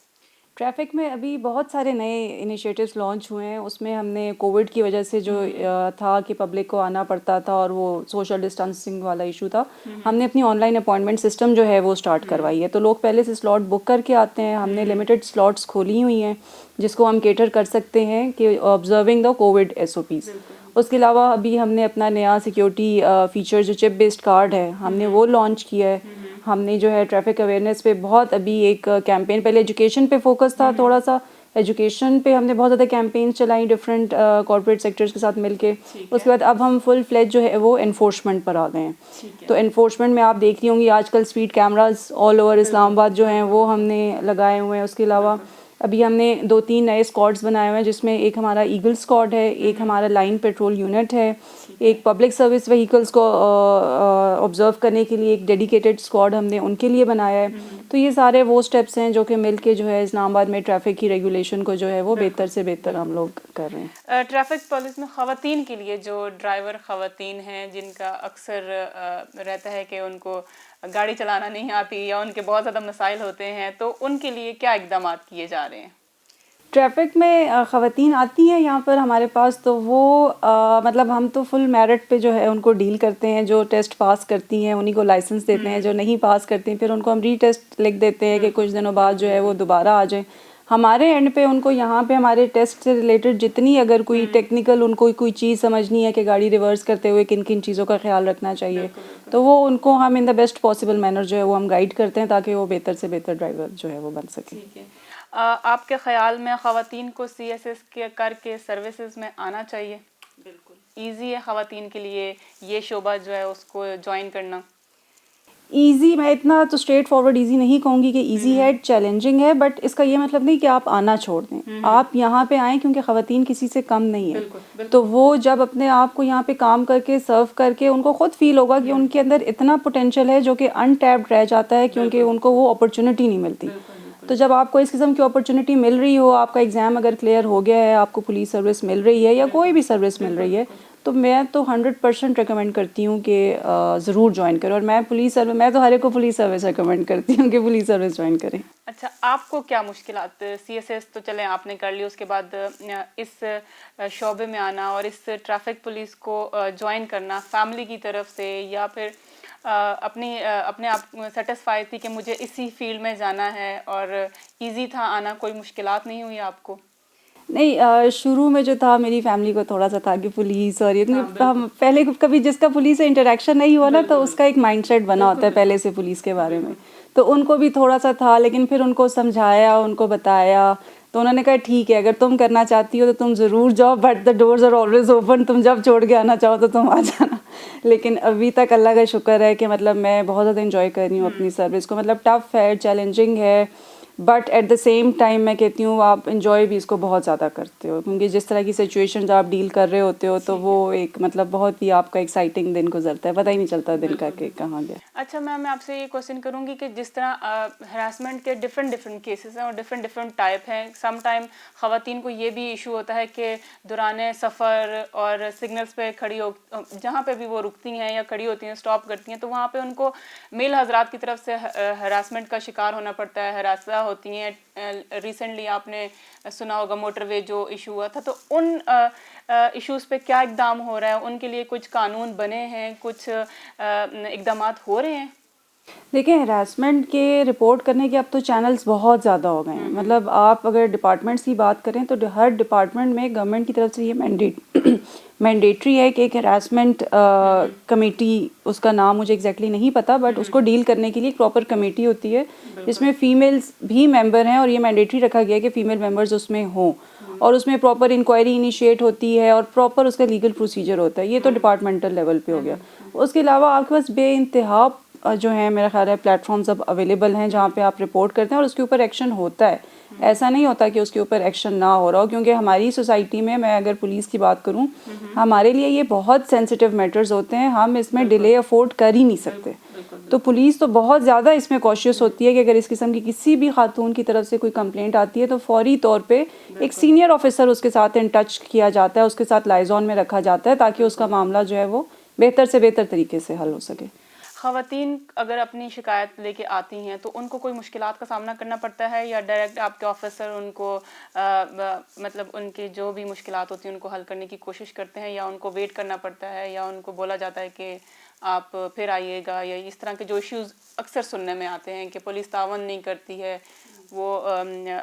ट्रैफिक में अभी बहुत सारे नए इनिशिएटिव्स लॉन्च हुए हैं। उसमें हमने कोविड की वजह से जो था कि पब्लिक को आना पड़ता था और वो सोशल डिस्टेंसिंग वाला इशू था, हमने अपनी ऑनलाइन अपॉइंटमेंट सिस्टम जो है वो स्टार्ट करवाई है। तो लोग पहले से स्लॉट बुक करके आते हैं। हमने लिमिटेड स्लॉट्स खोली हुई हैं जिसको हम केटर कर सकते हैं कि ऑब्जर्विंग द कोविड SOPs। उसके अलावा अभी हमने अपना नया सिक्योरिटी फीचर जो चिप बेस्ड कार्ड है हमने वो लॉन्च किया है। हमने जो है ट्रैफिक अवेयरनेस पे बहुत अभी एक कैंपेन, पहले एजुकेशन पे फोकस था थोड़ा सा, एजुकेशन पे हमने बहुत ज़्यादा कैंपेन्स चलाई डिफरेंट कॉर्पोरेट सेक्टर्स के साथ मिलके। उसके बाद अब हम फुल फ्लेज जो है वो एनफोर्समेंट पर आ गए हैं। तो एनफोर्समेंट में आप देख रही होंगी आजकल speed cameras all over Islamabad जो हैं वो हमने लगाए हुए हैं। उसके अलावा अभी हमने 2-3 नए स्क्वाड्स बनाए हुए हैं, जिसमें एक हमारा ईगल स्क्वाड है, एक हमारा लाइन पेट्रोल यूनिट है, एक पब्लिक सर्विस व्हीकल्स को ऑब्जर्व करने के लिए एक डेडिकेटेड स्क्वाड हमने उनके लिए बनाया है। तो ये सारे वो स्टेप्स हैं जो कि मिलके जो है इस्लामाबाद में ट्रैफिक की रेगुलेशन को जो है वो बेहतर से बेहतर हम लोग कर रहे हैं। ट्रैफिक पुलिस में ख़वातीन के लिए जो ड्राइवर ख़वातीन हैं जिनका अक्सर रहता है कि उनको गाड़ी चलाना नहीं आती या उनके बहुत ज़्यादा मसाइल होते हैं, तो उनके लिए क्या इक़दाम किए जा रहे हैं? ट्रैफिक में ख़वातीन आती हैं यहाँ पर हमारे पास, तो वो मतलब हम तो फुल मेरिट पे जो है उनको डील करते हैं। जो टेस्ट पास करती हैं उन्हीं को लाइसेंस देते हैं, जो नहीं पास करती हैं फिर उनको हम रीटेस्ट लिख देते हैं कि कुछ दिनों बाद जो है वो दोबारा आ जाएं। हमारे एंड पे उनको यहाँ पे हमारे टेस्ट से रिलेटेड जितनी अगर कोई टेक्निकल उनको कोई चीज़ समझनी है कि गाड़ी रिवर्स करते हुए किन किन चीज़ों का ख्याल रखना चाहिए, तो वो उनको हम in the best possible manner जो है वो हम गाइड करते हैं ताकि वो बेहतर से बेहतर ड्राइवर जो है वो बन सके। आपके ख़याल में ख़वातीन को CSS के करके सर्विसेज में आना चाहिए? बिल्कुल ईजी है ख़वातीन के लिए ये शोबा जो है उसको ज्वाइन करना? ईजी मैं इतना तो स्ट्रेट फॉरवर्ड ईजी नहीं कहूँगी कि ईजी है, चैलेंजिंग है, बट इसका ये मतलब नहीं कि आप आना छोड़ दें। आप यहाँ पे आएँ क्योंकि ख़वातीन किसी से कम नहीं है। तो वो जब अपने आप को यहाँ पे काम करके सर्व करके उनको खुद फील होगा कि उनके अंदर इतना पोटेंशियल है जो कि अनटैप्ड रह जाता है क्योंकि उनको वो अपॉर्चुनिटी नहीं मिलती। तो जब आपको इस किस्म की अपॉर्चुनिटी मिल रही हो, आपका एग्ज़ाम अगर क्लियर हो गया है, आपको पुलिस सर्विस मिल रही है या कोई भी सर्विस मिल रही है, तो मैं तो 100% रिकमेंड करती हूँ कि ज़रूर ज्वाइन करें। और मैं तो हर एक को पुलिस सर्विस रिकमेंड करती हूँ कि पुलिस सर्विस ज्वाइन करें। अच्छा, आपको क्या मुश्किलात, CSS तो चलें आपने कर ली, उसके बाद इस शोबे में आना और इस ट्रैफिक पुलिस को ज्वाइन करना फैमिली की तरफ से या फिर अपने आप सेटिस्फाई थी कि मुझे इसी फील्ड में जाना है और इजी था आना, कोई मुश्किलात नहीं हुई आपको? नहीं, शुरू में जो था मेरी फैमिली को थोड़ा सा था कि पुलिस और ये हम पहले कभी जिसका पुलिस से इंटरेक्शन नहीं हुआ ना, तो उसका एक माइंडसेट बना होता है पहले से पुलिस के बारे में। तो उनको भी थोड़ा सा था, लेकिन फिर उनको समझाया, उनको बताया, तो उन्होंने कहा ठीक है अगर तुम करना चाहती हो तो तुम ज़रूर जाओ, but the doors are always open, तुम जब छोड़ के आना चाहो तो तुम आ जाना। लेकिन अभी तक अल्लाह का शुक्र है कि मतलब मैं बहुत ज़्यादा इंजॉय कर रही हूँ अपनी सर्विस को। मतलब टफ़ है, चैलेंजिंग है, but at the same time मैं कहती हूँ आप इंजॉय भी इसको बहुत ज़्यादा करते हो, क्योंकि जिस तरह की सिचुएशंस आप डील कर रहे होते हो तो वो एक मतलब बहुत ही आपका एक्साइटिंग दिन गुजरता है, पता ही नहीं चलता दिन का कि कहाँ गया। अच्छा मैम, मैं आपसे ये क्वेश्चन करूँगी कि जिस तरह हरासमेंट के डिफरेंट केसेस हैं और डिफरेंट टाइप हैं, सम टाइम ख़वातीन को ये भी इशू होता है कि दौरान सफ़र और सिग्नल्स पे खड़ी हो, जहाँ पे भी वो रुकती हैं या खड़ी होती हैं, स्टॉप करती हैं, तो वहाँ पे उनको मेल हजरात की तरफ से हरासमेंट का शिकार होना पड़ता है, हरासा होती हैं। रिसेंटली आपने सुना होगा मोटरवे जो इशू हुआ था, तो उन इश्यूज़ पे क्या इक़दाम हो रहा है? उनके लिए कुछ कानून बने हैं, कुछ इक़दामात हो रहे हैं? देखिए, हरासमेंट के रिपोर्ट करने के अब तो चैनल्स बहुत ज़्यादा हो गए हैं। मतलब आप अगर डिपार्टमेंट्स की बात करें तो हर डिपार्टमेंट में गवर्नमेंट की तरफ से ये मैंडेटरी है कि एक हरासमेंट कमेटी, उसका नाम मुझे एग्जैक्टली नहीं पता, बट उसको डील करने के लिए एक प्रॉपर कमेटी होती है जिसमें फ़ीमेल्स भी मेंबर हैं, और ये मैंडेटरी रखा गया है कि फ़ीमेल मेंबर्स उसमें हों, और उसमें प्रॉपर इंक्वायरी इनिशिएट होती है और प्रॉपर उसका लीगल प्रोसीजर होता है। ये तो डिपार्टमेंटल लेवल पे हो गया। उसके अलावा आपके पास बेइंतहा जो है मेरा ख्याल है प्लेटफॉर्म्स अब अवेलेबल हैं जहाँ पे आप रिपोर्ट करते हैं और उसके ऊपर एक्शन होता है। ऐसा नहीं होता कि उसके ऊपर एक्शन ना हो रहा हो, क्योंकि हमारी सोसाइटी में, मैं अगर पुलिस की बात करूं, हमारे लिए ये बहुत सेंसिटिव मैटर्स होते हैं, हम इसमें डिले अफोर्ड कर ही नहीं सकते। तो पुलिस तो बहुत ज़्यादा इसमें कॉशियस होती है कि अगर इस किस्म की किसी भी खातून की तरफ से कोई कंप्लेंट आती है तो फौरी तौर पे एक सीनियर ऑफिसर उसके साथ इन टच किया जाता है, उसके साथ लाइजॉन में रखा जाता है, ताकि उसका मामला जो है वो बेहतर से बेहतर तरीके से हल हो सके। ख़वातीन अगर अपनी शिकायत लेके आती हैं तो उनको कोई मुश्किलात का सामना करना पड़ता है, या डायरेक्ट आपके ऑफिसर उनको मतलब उनकी जो भी मुश्किलात होती हैं उनको हल करने की कोशिश करते हैं, या उनको वेट करना पड़ता है, या उनको बोला जाता है कि आप फिर आइएगा, या इस तरह के जो इश्यूज़ अक्सर सुनने में आते हैं कि पुलिस तावन नहीं करती है, वो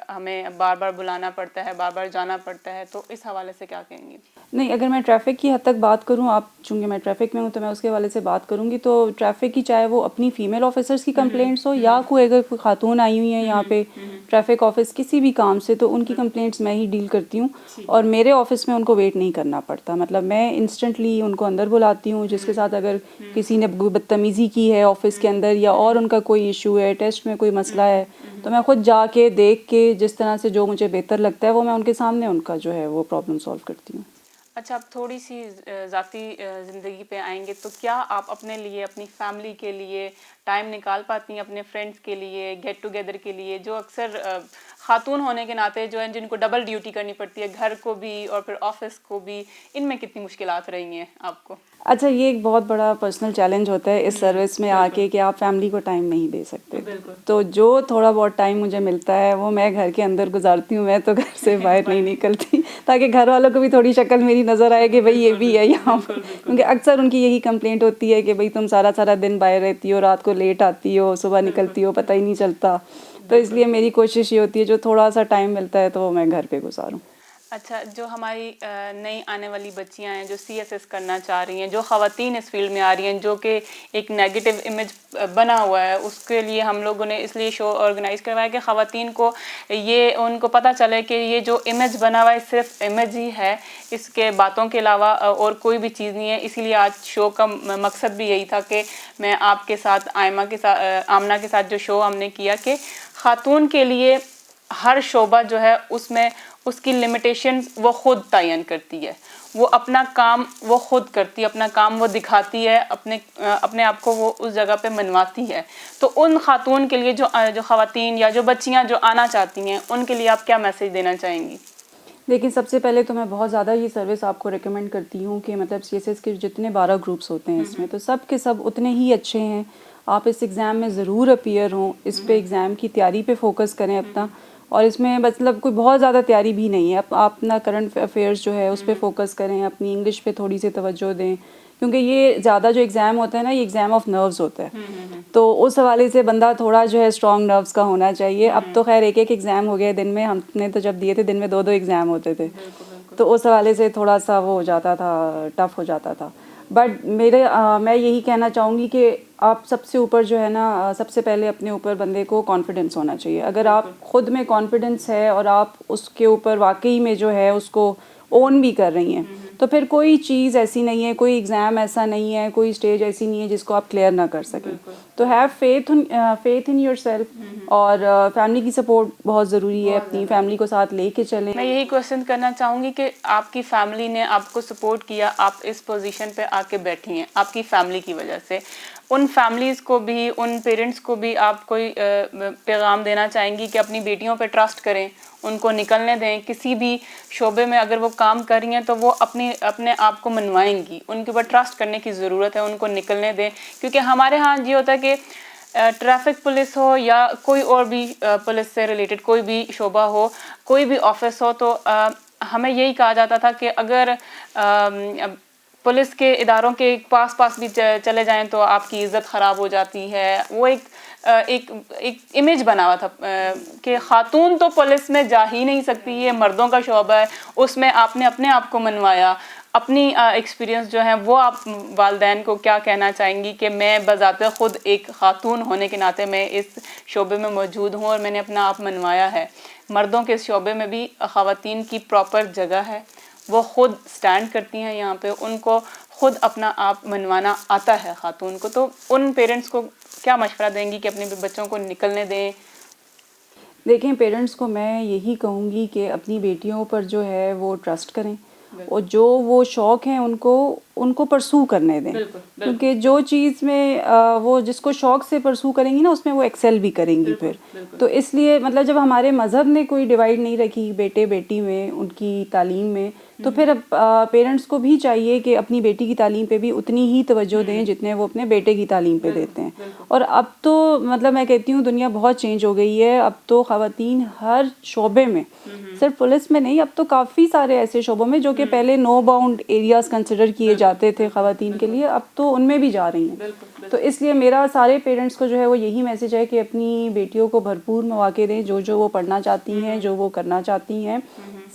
हमें बार बार बुलाना पड़ता है, बार बार जाना पड़ता है, तो इस हवाले से क्या कहेंगी? नहीं, अगर मैं ट्रैफ़िक की हद तक बात करूँ, आप चूँकि मैं ट्रैफ़िक में हूँ तो मैं उसके हवाले से बात करूँगी, तो ट्रैफ़िक की, चाहे वो अपनी फ़ीमेल ऑफिसर्स की कंप्लेंट्स हो या कोई अगर कोई खातून आई हुई हैं यहाँ पे ट्रैफ़िक ऑफिस किसी भी काम से, तो उनकी कंप्लेंट्स मैं ही डील करती हूँ, और मेरे ऑफिस में उनको वेट नहीं करना पड़ता। मतलब मैं इंस्टेंटली उनको अंदर बुलाती हूँ, जिसके साथ अगर किसी ने बदतमीज़ी की है ऑफिस के अंदर, या और उनका कोई इशू है, टेस्ट में कोई मसला है, तो मैं खुद जाके देख के जिस तरह से जो मुझे बेहतर लगता है वो मैं उनके सामने उनका जो है वो प्रॉब्लम सॉल्व करती हूँ। अच्छा, अब थोड़ी सी ज़ाती ज़िंदगी पे आएंगे, तो क्या आप अपने लिए, अपनी फैमिली के लिए टाइम निकाल पाती हैं, अपने फ्रेंड्स के लिए, गेट टुगेदर के लिए, जो अक्सर खातून होने के नाते जो है जिनको डबल ड्यूटी करनी पड़ती है, घर को भी और फिर ऑफिस को भी, इनमें कितनी मुश्किलात रही हैं आपको? अच्छा, ये एक बहुत बड़ा पर्सनल चैलेंज होता है इस सर्विस में आके कि आप फैमिली को टाइम नहीं दे सकते। तो जो थोड़ा बहुत टाइम मुझे मिलता है वो मैं घर के अंदर गुजारती हूँ, मैं तो घर से बाहर नहीं निकलती, ताकि घर वालों को भी थोड़ी शक्ल मेरी नज़र आए कि भाई ये भी है यहाँ पर, क्योंकि अक्सर उनकी यही कंप्लेंट होती है कि भाई तुम सारा सारा दिन बाहर रहती हो, रात को लेट आती हो, सुबह निकलती हो, पता ही नहीं चलता। तो इसलिए मेरी कोशिश ये होती है जो थोड़ा सा टाइम मिलता है तो वो मैं घर पे गुजारूँ। अच्छा, जो हमारी नई आने वाली बच्चियां हैं जो सीएसएस करना चाह रही हैं, जो ख़वातीन इस फील्ड में आ रही हैं, जो कि एक नेगेटिव इमेज बना हुआ है, उसके लिए हम लोगों ने इसलिए शो ऑर्गेनाइज करवाया कि ख़वातीन को ये उनको पता चले कि ये जो इमेज बना हुआ है सिर्फ इमेज ही है, इसके बातों के अलावा और कोई भी चीज़ नहीं है। इसीलिए आज शो का मकसद भी यही था कि मैं आपके साथ आमना के साथ जो शो हमने किया कि ख़ातून के लिए हर शोबा जो है उसमें उसकी लिमिटेशन वो खुद तयन करती है, वो अपना काम वो खुद करती है, अपना काम वो दिखाती है, अपने आप को वो उस जगह पे मनवाती है। तो उन खातून के लिए जो ख़वातीन या जो बच्चियां जो आना चाहती हैं उनके लिए आप क्या मैसेज देना चाहेंगी? देखिए, सबसे पहले तो मैं बहुत ज़्यादा ये सर्विस आपको रिकमेंड करती हूँ कि मतलब सीएसएस के जितने 12 ग्रुप्स होते हैं इसमें, तो सब के सब उतने ही अच्छे हैं। आप इस एग्ज़ाम में ज़रूर अपीयर हों, इस पे एग्ज़ाम की तैयारी पे फोकस करें अपना, और इसमें मतलब कोई बहुत ज़्यादा तैयारी भी नहीं है। आप अपना करंट अफेयर्स जो है उस पे फोकस करें, अपनी इंग्लिश पे थोड़ी सी तवज्जो दें, क्योंकि ये ज़्यादा जो एग्ज़ाम होता है ना, ये एग्ज़ाम ऑफ नर्व्स होता है, तो उस हवाले से बंदा थोड़ा जो है स्ट्रॉन्ग नर्व्स का होना चाहिए। अब तो खैर एक एक एग्ज़ाम हो गया दिन में, हमने तो जब दिए थे दिन में 2-2 एग्ज़ाम होते थे, तो उस हवाले से थोड़ा सा वो हो जाता था, टफ हो जाता था। बट मैं यही कहना चाहूँगी कि आप सबसे ऊपर जो है ना, सबसे पहले अपने ऊपर बंदे को कॉन्फिडेंस होना चाहिए। अगर आप खुद में कॉन्फिडेंस है और आप उसके ऊपर वाकई में जो है उसको ओन भी कर रही हैं, तो फिर कोई चीज़ ऐसी नहीं है, कोई एग्ज़ाम ऐसा नहीं है, कोई स्टेज ऐसी नहीं है जिसको आप क्लियर ना कर सकें। तो हैव फेथ इन योरसेल्फ, और फैमिली की सपोर्ट बहुत ज़रूरी है, अपनी फैमिली को साथ लेके चलें। मैं यही क्वेश्चन करना चाहूँगी कि आपकी फैमिली ने आपको सपोर्ट किया, आप इस पोजीशन पे आके बैठी हैं आपकी फैमिली की वजह से। उन फैमिलीज़ को भी, उन पेरेंट्स को भी आप कोई पैगाम देना चाहेंगी कि अपनी बेटियों पे ट्रस्ट करें, उनको निकलने दें, किसी भी शोबे में अगर वो काम कर रही हैं तो वो अपने आप को मनवाएंगी, उनके ऊपर ट्रस्ट करने की ज़रूरत है, उनको निकलने दें। क्योंकि हमारे यहाँ ये होता है कि ट्रैफिक पुलिस हो या कोई और भी पुलिस से रिलेटेड कोई भी शोबा हो, कोई भी ऑफिस हो, तो हमें यही कहा जाता था कि अगर पुलिस के इदारों के पास भी चले जाएं तो आपकी इज़्ज़त ख़राब हो जाती है। वो एक इमेज बना हुआ था कि ख़ातून तो पुलिस में जा ही नहीं सकती, ये मर्दों का शोबा है। उसमें आपने अपने आप को मनवाया, अपनी एक्सपीरियंस जो है वो आप वालिदैन को क्या कहना चाहेंगी कि मैं बज़ाते ख़ुद एक ख़ातून होने के नाते मैं इस शोबे में मौजूद हूँ और मैंने अपना आप मनवाया है। मर्दों के शोबे में भी ख़वातीन की प्रॉपर जगह है, वो ख़ुद स्टैंड करती हैं यहाँ पे, उनको ख़ुद अपना आप मनवाना आता है ख़ातून को। तो उन पेरेंट्स को क्या मशवरा देंगी कि अपने बच्चों को निकलने दें? देखें, पेरेंट्स को मैं यही कहूँगी कि अपनी बेटियों पर जो है वो ट्रस्ट करें और जो वो शौक़ हैं उनको परसू करने दें, क्योंकि जो चीज़ में वो जिसको शौक़ से परसू करेंगी ना उसमें वो एक्सेल भी करेंगी फिर। तो इसलिए मतलब जब हमारे मज़हब ने कोई डिवाइड नहीं रखी बेटे बेटी में उनकी तालीम में, तो फिर अब पेरेंट्स को भी चाहिए कि अपनी बेटी की तालीम पे भी उतनी ही तवज्जो दें जितने वो अपने बेटे की तालीम पे देते हैं। और अब तो मतलब मैं कहती हूँ दुनिया बहुत चेंज हो गई है। अब तो ख़वातीन हर शोबे में, सिर्फ पुलिस में नहीं, अब तो काफ़ी सारे ऐसे शोबों में जो कि पहले नो बाउंड एरियाज़ कंसिडर किए जाते थे ख़वातीन के लिए, अब तो उनमें भी जा रही हैं। तो इसलिए मेरा सारे पेरेंट्स को जो है वो यही मैसेज है कि अपनी बेटियों को भरपूर मौके दें, जो वो पढ़ना चाहती हैं, जो वो करना चाहती हैं।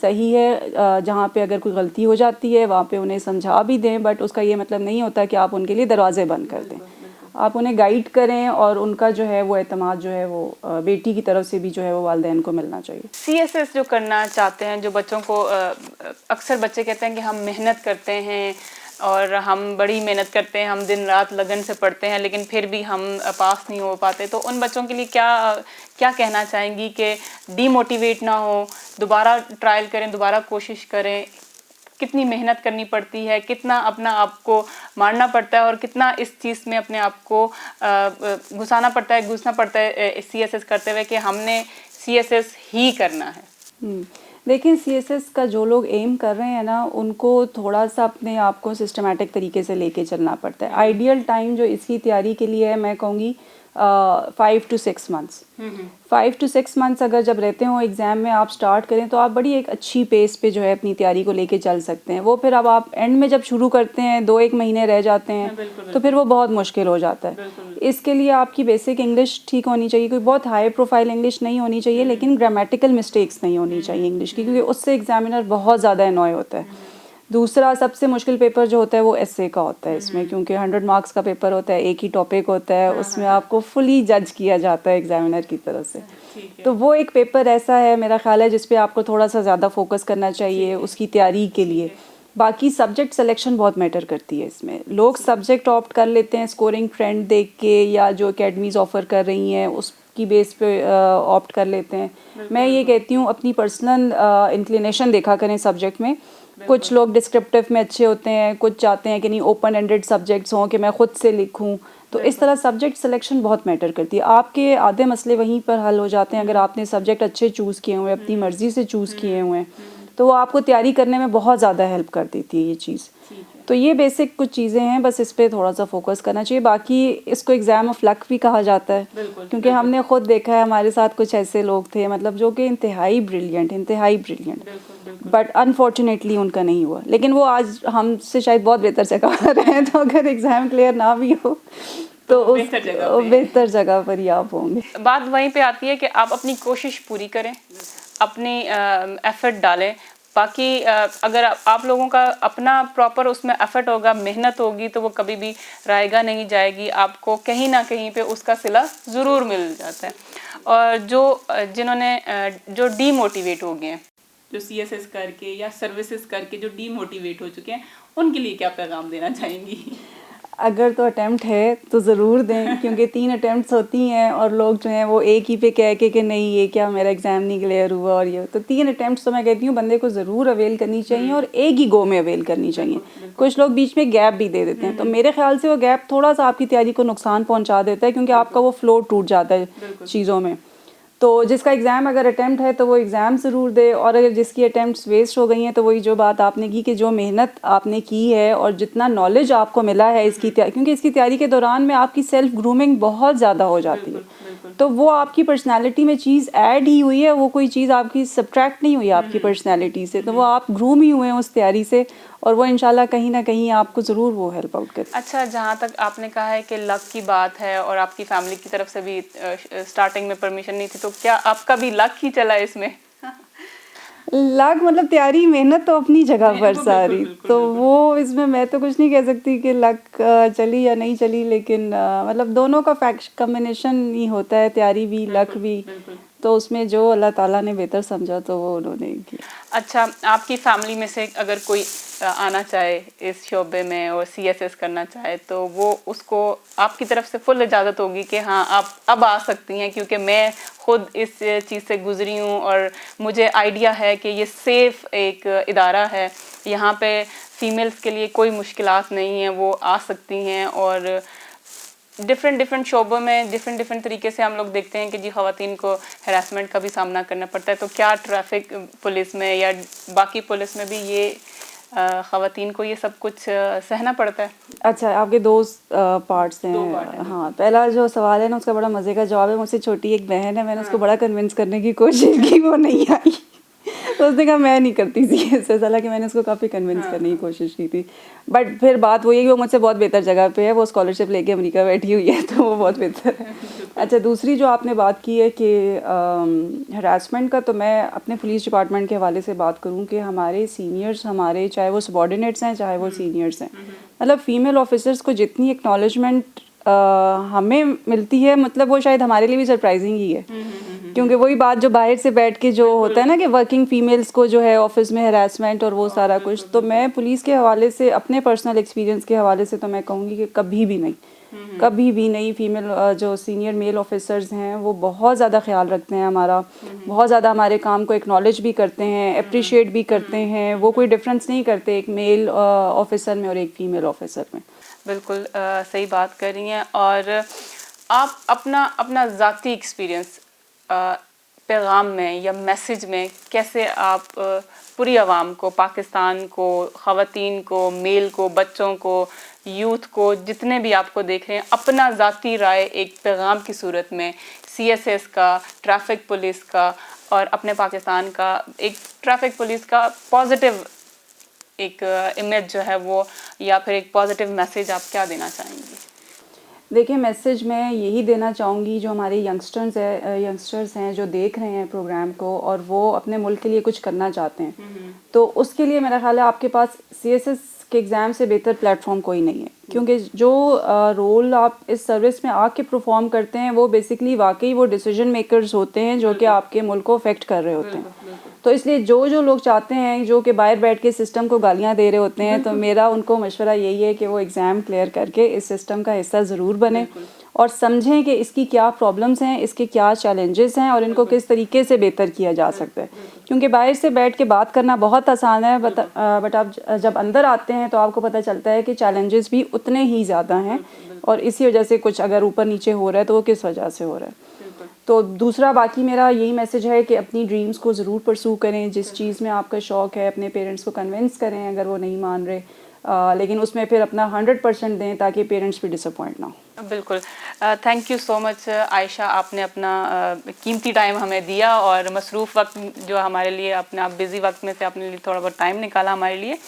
सही है, जहाँ पे अगर कोई गलती हो जाती है वहाँ पे उन्हें समझा भी दें, बट उसका ये मतलब नहीं होता कि आप उनके लिए दरवाजे बंद कर दें। आप उन्हें गाइड करें और उनका जो है वो एतमाद जो है वो बेटी की तरफ से भी जो है वो वालिदैन को मिलना चाहिए। CSS जो करना चाहते हैं, जो बच्चों को अक्सर बच्चे कहते हैं कि हम मेहनत करते हैं और हम बड़ी मेहनत करते हैं, हम दिन रात लगन से पढ़ते हैं, लेकिन फिर भी हम पास नहीं हो पाते, तो उन बच्चों के लिए क्या कहना चाहेंगी कि डीमोटिवेट ना हो, दोबारा ट्रायल करें, दोबारा कोशिश करें? कितनी मेहनत करनी पड़ती है, कितना अपना आप को मारना पड़ता है और कितना इस चीज़ में अपने आप को घुसना पड़ता है CSS करते हुए कि हमने CSS ही करना है। देखिए, CSS का जो लोग एम कर रहे हैं ना, उनको थोड़ा सा अपने आप को सिस्टमेटिक तरीके से लेके चलना पड़ता है। आइडियल टाइम जो इसकी तैयारी के लिए है, मैं कहूँगी 5 to 6 months। 5 to 6 months अगर जब रहते हो एग्ज़ाम में आप स्टार्ट करें तो आप बड़ी एक अच्छी पेस पे जो है अपनी तैयारी को लेके चल सकते हैं। वो फिर अब आप एंड में जब शुरू करते हैं 2-1 महीने रह जाते हैं तो फिर वो बहुत मुश्किल हो जाता है। इसके लिए आपकी बेसिक इंग्लिश ठीक होनी चाहिए, कोई बहुत हाई प्रोफाइल इंग्लिश नहीं होनी चाहिए, लेकिन ग्रामेटिकल मिस्टेक्स नहीं होनी चाहिए इंग्लिश की, क्योंकि उससे एग्जामिनर बहुत ज़्यादा अनॉय होता है। दूसरा सबसे मुश्किल पेपर जो होता है वो एस्से का होता है इसमें, क्योंकि 100 मार्क्स का पेपर होता है, एक ही टॉपिक होता है, उसमें आपको फुली जज किया जाता है एग्जामिनर की तरफ से। तो वो एक पेपर ऐसा है मेरा ख्याल है जिस पे आपको थोड़ा सा ज़्यादा फोकस करना चाहिए उसकी तैयारी के लिए। बाकी सब्जेक्ट सिलेक्शन बहुत मैटर करती है इसमें। लोग सब्जेक्ट ऑप्ट कर लेते हैं स्कोरिंग ट्रेंड देख के, या जो अकेडमीज़ ऑफ़र कर रही हैं उसकी बेस पे ऑप्ट कर लेते हैं। मैं ये कहती हूँ अपनी पर्सनल इंक्लिनेशन देखा करें सब्जेक्ट में। कुछ लोग डिस्क्रिप्टिव में अच्छे होते हैं, कुछ चाहते हैं कि नहीं ओपन एंडेड सब्जेक्ट्स हों कि मैं ख़ुद से लिखूं। तो इस तरह सब्जेक्ट सिलेक्शन बहुत मैटर करती है। आपके आधे मसले वहीं पर हल हो जाते हैं अगर आपने सब्जेक्ट अच्छे चूज़ किए हुए हैं, अपनी मर्ज़ी से चूज़ किए हुए हैं, तो वो आपको तैयारी करने में बहुत ज़्यादा हेल्प कर देती है ये चीज़। तो ये बेसिक कुछ चीज़ें हैं, बस इस पर थोड़ा सा फोकस करना चाहिए। बाकी इसको एग्ज़ाम ऑफ लक भी कहा जाता है, क्योंकि हमने ख़ुद देखा है हमारे साथ कुछ ऐसे लोग थे मतलब जो कि इंतहाई ब्रिलियंट, बट अनफॉर्चुनेटली उनका नहीं हुआ। लेकिन वो आज हमसे शायद बहुत बेहतर जगह पर हैं, तो अगर एग्ज़ाम क्लियर ना भी हो तो बेहतर जगह पर ही आप होंगे। बात वहीं पे आती है कि आप अपनी कोशिश पूरी करें, अपनी एफर्ट डालें। बाकी अगर आप लोगों का अपना प्रॉपर उसमें एफर्ट होगा, मेहनत होगी, तो वो कभी भी रायगा नहीं जाएगी, आपको कहीं ना कहीं पे उसका सिला ज़रूर मिल जाता है। और जो डीमोटिवेट हो गए हैं, जो CSS करके या सर्विसेज करके जो डीमोटिवेट हो चुके हैं, उनके लिए क्या पैगाम देना चाहेंगी? अगर तो अटैम्प्ट है तो ज़रूर दें, क्योंकि 3 अटैम्प्ट्स होती हैं और लोग जो हैं वो एक ही पे कह के कि नहीं ये क्या मेरा एग्ज़ाम नहीं क्लियर हुआ, और ये तो 3 अटैम्प्ट्स तो मैं कहती हूँ बंदे को ज़रूर अवेल करनी चाहिए और एक ही गो में अवेल करनी चाहिए। कुछ लोग बीच में गैप भी दे देते हैं, तो मेरे ख्याल से वो गैप थोड़ा सा आपकी तैयारी को नुकसान पहुँचा देता है, क्योंकि आपका वो फ्लो टूट जाता है चीज़ों में। तो जिसका एग्ज़ाम अगर अटैम्प्ट है तो वो एग्ज़ाम ज़रूर दे, और अगर जिसकी अटैम्प्ट्स वेस्ट हो गई हैं तो वही जो बात आपने की कि जो मेहनत आपने की है और जितना नॉलेज आपको मिला है इसकी तैयारी, क्योंकि इसकी तैयारी के दौरान में आपकी सेल्फ ग्रूमिंग बहुत ज़्यादा हो जाती है, तो वो आपकी पर्सनैलिटी में चीज़ ऐड ही हुई है, वो कोई चीज़ आपकी सब्ट्रैक्ट नहीं हुई आपकी पर्सनैलिटी से, तो वो आप ग्रूम ही हुए हैं उस तैयारी से, और वो इंशाल्लाह कहीं ना कहीं आपको ज़रूर वो हेल्प आउट करे। अच्छा, जहाँ तक आपने कहा है कि लक की बात है और आपकी फैमिली की तरफ से भी स्टार्टिंग में परमिशन नहीं थी, तो क्या आपका भी लक ही चला इसमें? लक मतलब तैयारी मेहनत तो अपनी जगह पर सारी, तो वो इसमें मैं तो कुछ नहीं कह सकती कि लक चली या नहीं चली, लेकिन मतलब दोनों का कॉम्बिनेशन ही होता है, तैयारी भी लक भी, तो उसमें जो अल्लाह ताला ने बेहतर समझा तो वो उन्होंने किया। अच्छा, आपकी फैमिली में से अगर कोई आना चाहे इस शोबे में और सीएसएस करना चाहे तो वो उसको आपकी तरफ से फुल इजाज़त होगी कि हाँ आप अब आ सकती हैं, क्योंकि मैं खुद इस चीज़ से गुजरी हूँ और मुझे आइडिया है कि ये सेफ़ एक इदारा है, यहाँ पे फीमेल्स के लिए कोई मुश्किलात नहीं है, वो आ सकती हैं। और डिफरेंट शोबों में डिफरेंट तरीके से हम लोग देखते हैं कि जी ख़वातीन को हरासमेंट का भी सामना करना पड़ता है। तो क्या ट्रैफिक पुलिस में या बाकी पुलिस में भी ये ख़वातीन को ये सब कुछ सहना पड़ता है? अच्छा, आपके दो पार्ट्स हैं। हाँ, पहला जो सवाल है ना उसका बड़ा मज़े का जवाब है। मुझसे छोटी एक बहन है, मैंने उसको बड़ा कन्विंस करने की कोशिश की, वो नहीं आई। तो उसने कहा मैं नहीं करती सीएसएस, हालांकि मैंने उसको काफ़ी कन्विंस करने की कोशिश की थी। बट फिर बात वही है कि वो मुझसे बहुत बेहतर जगह पे है, वो स्कॉलरशिप लेके अमेरिका बैठी हुई है, तो वो बहुत बेहतर है। अच्छा, दूसरी जो आपने बात की है कि हरासमेंट का, तो मैं अपने पुलिस डिपार्टमेंट के हवाले से बात करूं कि हमारे सीनियर्स, हमारे चाहे वो सबॉर्डिनेट्स हैं चाहे वो सीनियर्स हैं, मतलब फ़ीमेल ऑफिसर्स को जितनी एक्नॉलेजमेंट हमें मिलती है, मतलब वो शायद हमारे लिए भी सरप्राइजिंग ही है। क्योंकि वही बात जो बाहर से बैठ के जो होता है ना कि वर्किंग फीमेल्स को जो है ऑफिस में हरासमेंट और वो सारा कुछ, तो मैं पुलिस के हवाले से, अपने पर्सनल एक्सपीरियंस के हवाले से तो मैं कहूँगी कि कभी भी नहीं फीमेल जो सीनियर मेल ऑफिसर्स हैं वो बहुत ज़्यादा ख्याल रखते हैं हमारा, बहुत ज़्यादा हमारे काम को एक्नॉलेज भी करते हैं, अप्रिशिएट भी करते हैं। वो कोई डिफरेंस नहीं करते एक मेल ऑफिसर में और एक फ़ीमेल ऑफिसर में। बिल्कुल सही बात कर रही हैं। और आप अपना ज़ाती एक्सपीरियंस पैगाम में या मैसेज में कैसे आप पूरी आवाम को, पाकिस्तान को, ख़वातीन को, मेल को, बच्चों को, यूथ को, जितने भी आपको देख रहे हैं, अपना ज़ाती राय एक पैगाम की सूरत में सीएसएस का, ट्रैफिक पुलिस का और अपने पाकिस्तान का एक ट्रैफिक पुलिस का पॉजिटिव एक इमेज जो है वो, या फिर एक पॉजिटिव मैसेज आप क्या देना चाहेंगी? देखिए, मैसेज मैं यही देना चाहूँगी, जो हमारे यंगस्टर्स हैं जो देख रहे हैं प्रोग्राम को और वो अपने मुल्क के लिए कुछ करना चाहते हैं, तो उसके लिए मेरा ख्याल है आपके पास सीएसएस के एग्ज़ाम से बेहतर प्लेटफॉर्म कोई नहीं है। क्योंकि जो रोल आप इस सर्विस में आके परफॉर्म करते हैं वो बेसिकली वाकई वो डिसीजन मेकर्स होते हैं जो कि आपके मुल्क को अफेक्ट कर रहे होते हैं। तो इसलिए जो लोग चाहते हैं, जो कि बाहर बैठ के सिस्टम को गालियां दे रहे होते हैं, तो मेरा उनको मशवरा यही है कि वो एग्ज़ाम क्लियर करके इस सिस्टम का हिस्सा ज़रूर बने और समझें कि इसकी क्या प्रॉब्लम्स हैं, इसके क्या चैलेंजेस हैं और इनको किस तरीके से बेहतर किया जा सकता है। क्योंकि बाहर से बैठ के बात करना बहुत आसान है, बट आप जब अंदर आते हैं तो आपको पता चलता है कि चैलेंजेस भी उतने ही ज़्यादा हैं और इसी वजह से कुछ अगर ऊपर नीचे हो रहा है तो वो किस वजह से हो रहा है। तो दूसरा, बाकी मेरा यही मैसेज है कि अपनी ड्रीम्स को ज़रूर परसू करें, जिस चीज़ में आपका शौक़ है अपने पेरेंट्स को कन्विंस करें अगर वो नहीं मान रहे, लेकिन उसमें फिर अपना 100% दें ताकि पेरेंट्स भी डिसअपॉइंट ना हो। बिल्कुल, thank you so much Ayesha, आपने अपना कीमती टाइम हमें दिया और मसरूफ़ वक्त जो हमारे लिए, अपने आप बिज़ी वक्त में से अपने लिए थोड़ा बहुत टाइम निकाला हमारे लिए।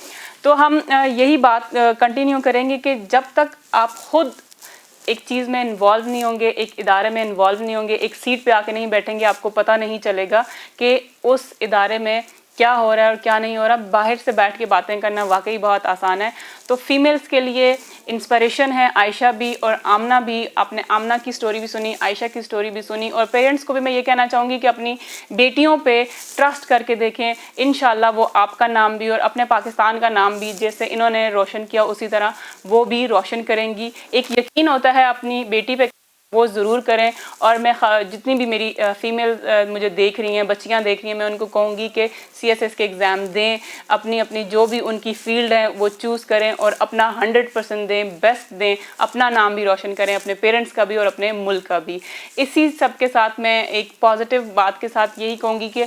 तो हम यही बात कंटिन्यू करेंगे कि जब तक आप खुद एक चीज़ में इन्वॉल्व नहीं होंगे, एक इदारे में इन्वॉल्व नहीं होंगे, एक सीट पे आके नहीं बैठेंगे, आपको पता नहीं चलेगा कि उस इदारे में क्या हो रहा है और क्या नहीं हो रहा। बाहर से बैठ के बातें करना वाकई बहुत आसान है। तो फीमेल्स के लिए इंस्पिरेशन है आयशा भी और आमना भी। आपने आमना की स्टोरी भी सुनी, आयशा की स्टोरी भी सुनी, और पेरेंट्स को भी मैं ये कहना चाहूँगी कि अपनी बेटियों पे ट्रस्ट करके देखें। इंशाल्लाह वो आपका नाम भी और अपने पाकिस्तान का नाम भी जैसे इन्होंने रोशन किया उसी तरह वो भी रोशन करेंगी। एक यकीन होता है अपनी बेटी पे, वो ज़रूर करें। और मैं जितनी भी मेरी फ़ीमेल मुझे देख रही हैं, बच्चियां देख रही हैं, मैं उनको कहूँगी कि सीएसएस के एग्ज़ाम दें, अपनी जो भी उनकी फ़ील्ड है वो चूज़ करें और अपना 100% दें, बेस्ट दें, अपना नाम भी रोशन करें, अपने पेरेंट्स का भी और अपने मुल्क का भी। इसी सब के साथ मैं एक पॉजिटिव बात के साथ यही कहूँगी कि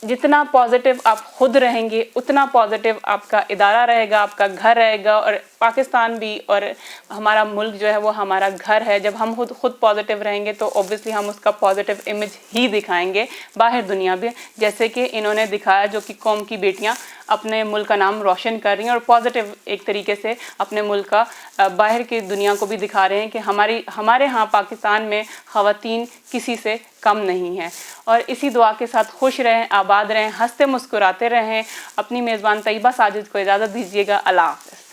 जितना पॉजिटिव आप खुद रहेंगे उतना पॉजिटिव आपका इदारा रहेगा, आपका घर रहेगा, और पाकिस्तान भी और हमारा मुल्क जो है वो हमारा घर है। जब हम खुद पॉजिटिव रहेंगे तो ऑब्वियसली हम उसका पॉजिटिव इमेज ही दिखाएंगे बाहर दुनिया में, जैसे कि इन्होंने दिखाया, जो कि कौम की बेटियां अपने मुल्क का नाम रोशन कर रही हैं और पॉजिटिव एक तरीके से अपने मुल्क का बाहर की दुनिया को भी दिखा रहे हैं कि हमारे यहाँ पाकिस्तान में ख़वातीन किसी से कम नहीं है। और इसी दुआ के साथ खुश रहें, आबाद रहें, हंसते मुस्कुराते रहें। अपनी मेज़बान तैयबा साजिद को इजाज़त दीजिएगा। अल्लाह हाफ़िज़।